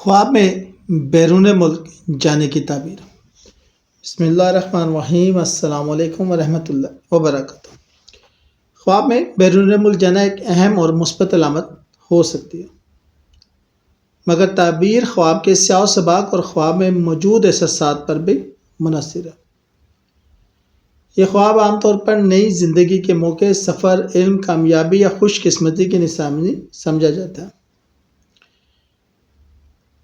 خواب میں بیرون ملک جانے کی تعبیر۔ بسم اللہ الرحمن الرحیم۔ السلام علیکم ورحمۃ اللہ وبرکاتہ۔ خواب میں بیرون ملک جانا ایک اہم اور مثبت علامت ہو سکتی ہے، مگر تعبیر خواب کے سیاق و سباق اور خواب میں موجود احساسات پر بھی منحصر ہے۔ یہ خواب عام طور پر نئی زندگی کے موقع، سفر، علم، کامیابی یا خوش قسمتی کی نشانی سمجھا جاتا ہے۔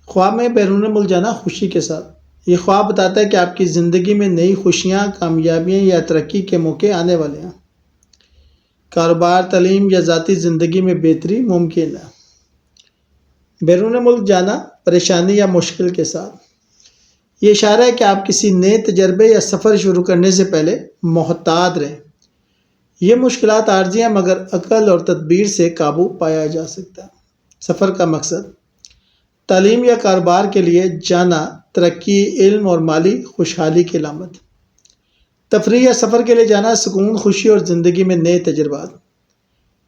خواب میں بیرون ملک جانا خوشی کے ساتھ۔ یہ خواب بتاتا ہے کہ آپ کی زندگی میں نئی خوشیاں، کامیابیاں یا ترقی کے موقع آنے والے ہیں۔ کاروبار، تعلیم یا ذاتی زندگی میں بہتری ممکن ہے۔ بیرون ملک جانا پریشانی یا مشکل کے ساتھ۔ یہ اشارہ ہے کہ آپ کسی نئے تجربے یا سفر شروع کرنے سے پہلے محتاط رہیں۔ یہ مشکلات عارضی ہیں، مگر عقل اور تدبیر سے قابو پایا جا سکتا ہے۔ سفر کا مقصد: تعلیم یا کاروبار کے لیے جانا، ترقی، علم اور مالی خوشحالی کی علامت۔ تفریح یا سفر کے لیے جانا، سکون، خوشی اور زندگی میں نئے تجربات۔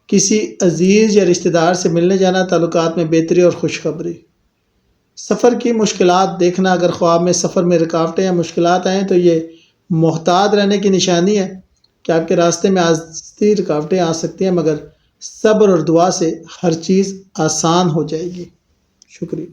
کسی عزیز یا رشتہ دار سے ملنے جانا، تعلقات میں بہتری اور خوشخبری۔ سفر کی مشکلات دیکھنا: اگر خواب میں سفر میں رکاوٹیں یا مشکلات آئیں تو یہ محتاط رہنے کی نشانی ہے کہ آپ کے راستے میں عارضی رکاوٹیں آ سکتی ہیں، مگر صبر اور دعا سے ہر چیز آسان ہو جائے گی۔ شکریہ۔